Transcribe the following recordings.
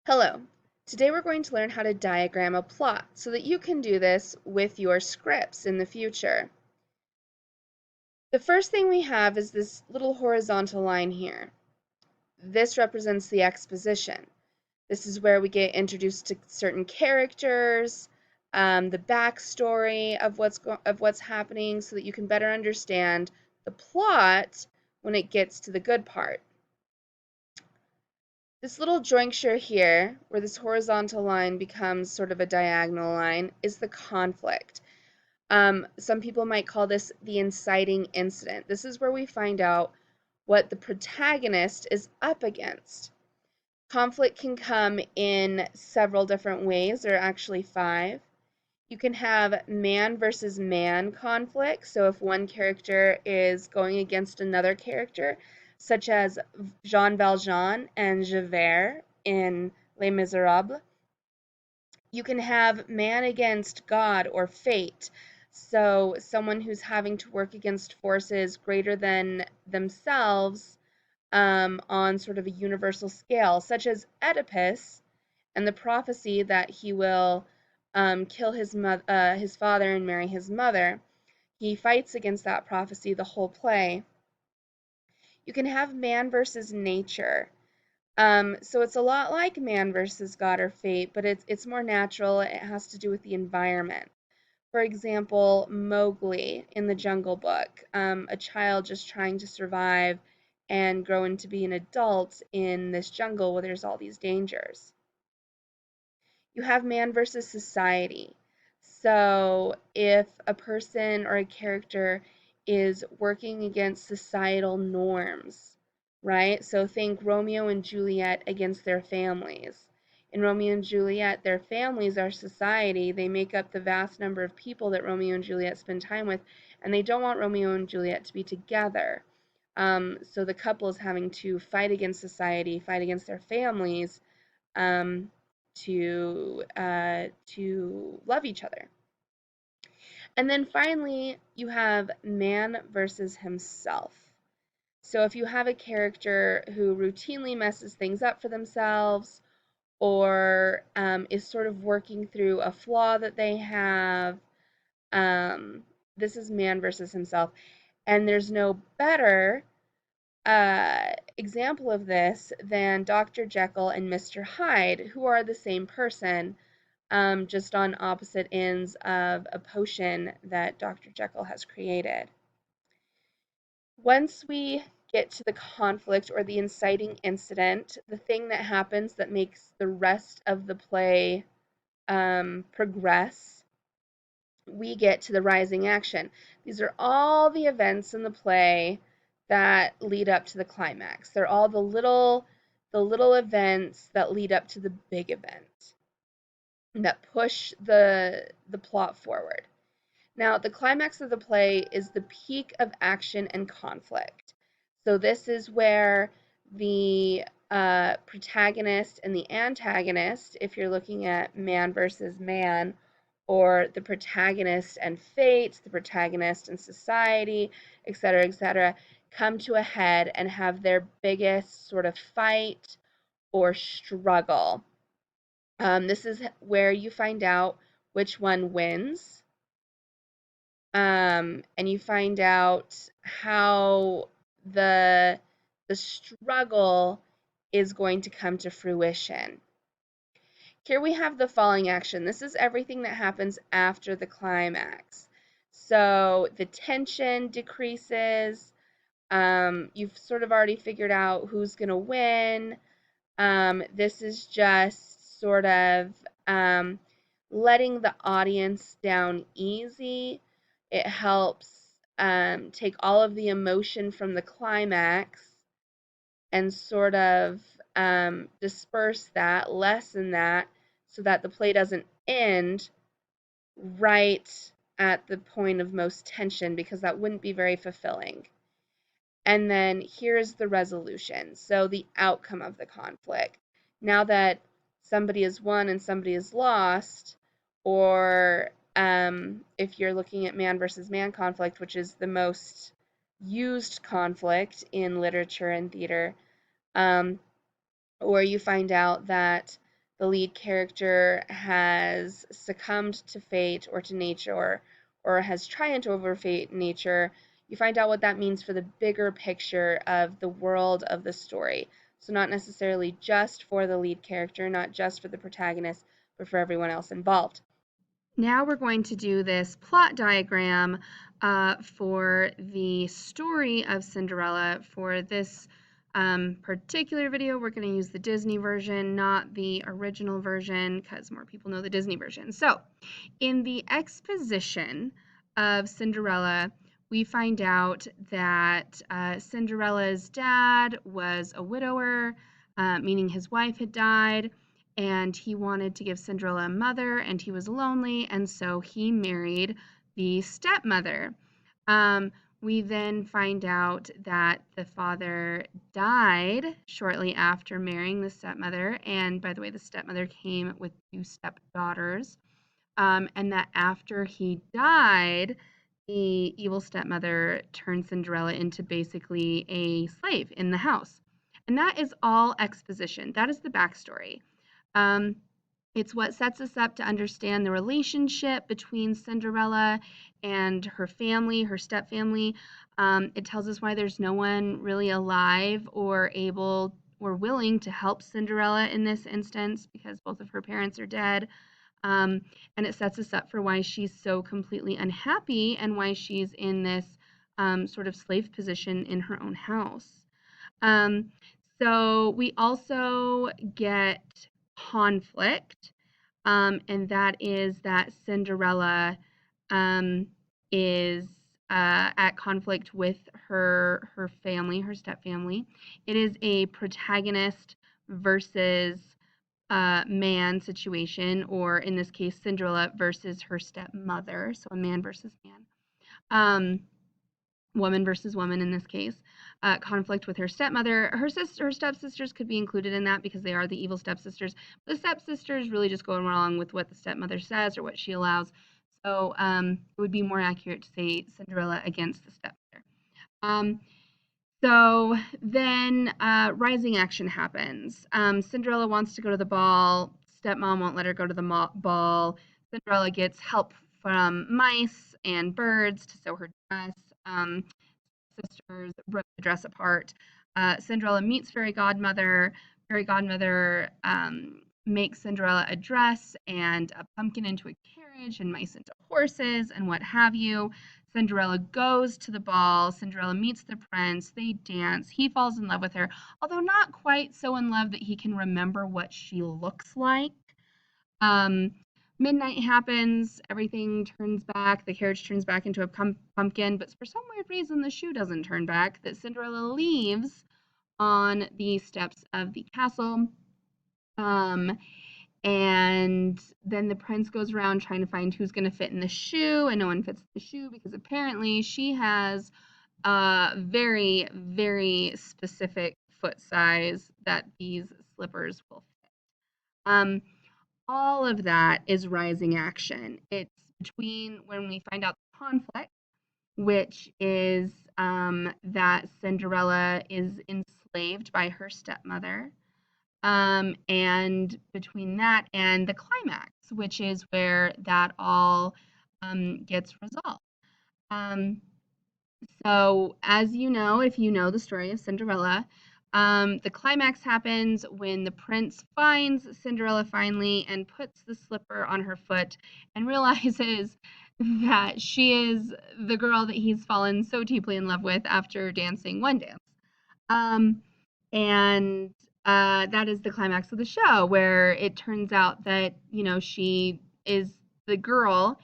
Hello. Today we're going to learn how to diagram a plot so that you can do this with your scripts in the future. The first thing we have is this little horizontal line here. This represents the exposition. This is where we get introduced to certain characters, the backstory of what's happening so that you can better understand the plot when it gets to the good part. This little jointure here, where this horizontal line becomes sort of a diagonal line, is the conflict. Some people might call this the inciting incident. This is where we find out what the protagonist is up against. Conflict can come in several different ways. There are actually 5. You can have man versus man conflict. So if one character is going against another character, such as Jean Valjean and Javert in Les Miserables. You can have man against God or fate. So someone who's having to work against forces greater than themselves on sort of a universal scale, such as Oedipus and the prophecy that he will kill his father and marry his mother. He fights against that prophecy the whole play. You can have man versus nature. So it's a lot like man versus God or fate, but it's more natural. It has to do with the environment. For example, Mowgli in the Jungle Book, a child just trying to survive and grow into be an adult in this jungle where there's all these dangers. You have man versus society. So if a person or a character is working against societal norms, right? So think Romeo and Juliet against their families. In Romeo and Juliet, their families are society. They make up the vast number of people that Romeo and Juliet spend time with, and they don't want Romeo and Juliet to be together. So the couple is having to fight against society, fight against their families, um, to love each other. And then finally, you have man versus himself. So if you have a character who routinely messes things up for themselves or is sort of working through a flaw that they have, this is man versus himself. And there's no better example of this than Dr. Jekyll and Mr. Hyde, who are the same person, just on opposite ends of a potion that Dr. Jekyll has created. Once we get to the conflict or the inciting incident, the thing that happens that makes the rest of the play progress, we get to the rising action. These are all the events in the play that lead up to the climax. They're all the little events that lead up to the big event that push the plot forward. Now, the climax of the play is the peak of action and conflict. So this is where the protagonist and the antagonist, if you're looking at man versus man, or the protagonist and fate, the protagonist and society, etc., come to a head and have their biggest sort of fight or struggle. This is where you find out which one wins, and you find out how the struggle is going to come to fruition. Here we have the falling action. This is everything that happens after the climax. So the tension decreases. You've sort of already figured out who's going to win. This is just sort of letting the audience down easy. It helps take all of the emotion from the climax and sort of disperse that, lessen that, so that the play doesn't end right at the point of most tension, because that wouldn't be very fulfilling. And then here's the resolution, so the outcome of the conflict. Now that somebody has won and somebody has lost, or if you're looking at man versus man conflict, which is the most used conflict in literature and theater, or you find out that the lead character has succumbed to fate or to nature, or has triumphed over fate and nature, you find out what that means for the bigger picture of the world of the story. So not necessarily just for the lead character, not just for the protagonist, but for everyone else involved. Now we're going to do this plot diagram for the story of Cinderella. For this particular video, we're going to use the Disney version, not the original version, because more people know the Disney version. So, in the exposition of Cinderella, we find out that Cinderella's dad was a widower, meaning his wife had died, and he wanted to give Cinderella a mother, and he was lonely, and so he married the stepmother. We then find out that the father died shortly after marrying the stepmother, and by the way, the stepmother came with 2 stepdaughters, and that after he died, the evil stepmother turned Cinderella into basically a slave in the house. And that is all exposition. That is the backstory. Um, it's what sets us up to understand the relationship between Cinderella and her family, her stepfamily. It tells us why there's no one really alive or able or willing to help Cinderella in this instance because both of her parents are dead. And it sets us up for why she's so completely unhappy and why she's in this sort of slave position in her own house. So we also get conflict, and that is that Cinderella is at conflict with her family, her stepfamily. It is a protagonist versus man situation, or in this case, Cinderella versus her stepmother, so a man versus man. Woman versus woman in this case. Conflict with her stepmother. Her stepsisters could be included in that because they are the evil stepsisters. The stepsisters really just go along with what the stepmother says or what she allows. So it would be more accurate to say Cinderella against the stepmother. So then rising action happens. Cinderella wants to go to the ball. Stepmom won't let her go to the ball. Cinderella gets help from mice and birds to sew her dress. Sisters rip the dress apart. Cinderella meets Fairy Godmother. Fairy Godmother makes Cinderella a dress and a pumpkin into a carriage and mice into horses and what have you. Cinderella goes to the ball. Cinderella meets the prince. They dance. He falls in love with her, although not quite so in love that he can remember what she looks like. Midnight happens, everything turns back, the carriage turns back into a pumpkin, but for some weird reason the shoe doesn't turn back, that Cinderella leaves on the steps of the castle. And then the prince goes around trying to find who's going to fit in the shoe, and no one fits the shoe because apparently she has a very, very specific foot size that these slippers will fit. All of that is rising action. It's between when we find out the conflict, which is that Cinderella is enslaved by her stepmother, and between that and the climax, which is where that all gets resolved. So, as you know, if you know the story of Cinderella, the climax happens when the prince finds Cinderella finally and puts the slipper on her foot and realizes that she is the girl that he's fallen so deeply in love with after dancing one dance. And that is the climax of the show, where it turns out that, you know, she is the girl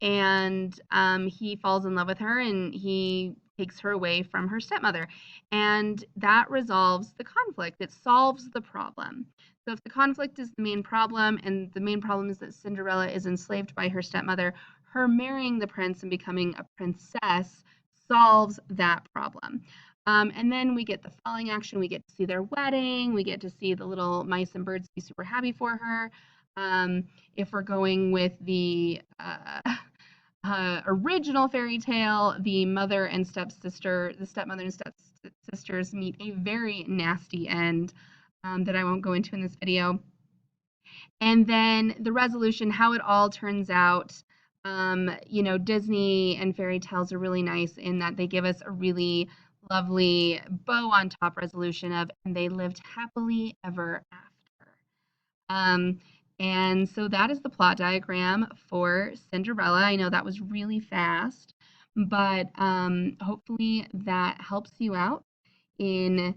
and he falls in love with her and he takes her away from her stepmother. And that resolves the conflict. It solves the problem. So if the conflict is the main problem, and the main problem is that Cinderella is enslaved by her stepmother, her marrying the prince and becoming a princess solves that problem. And then we get the falling action. We get to see their wedding. We get to see the little mice and birds be super happy for her. If we're going with the original fairy tale, the mother and stepsister, the stepmother and stepsisters meet a very nasty end that I won't go into in this video. And then the resolution, how it all turns out. Disney and fairy tales are really nice in that they give us a really lovely bow on top resolution of, and they lived happily ever after. Um, and so that is the plot diagram for Cinderella. I know that was really fast, but hopefully that helps you out in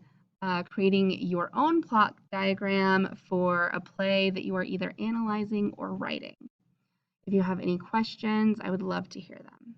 creating your own plot diagram for a play that you are either analyzing or writing. If you have any questions, I would love to hear them.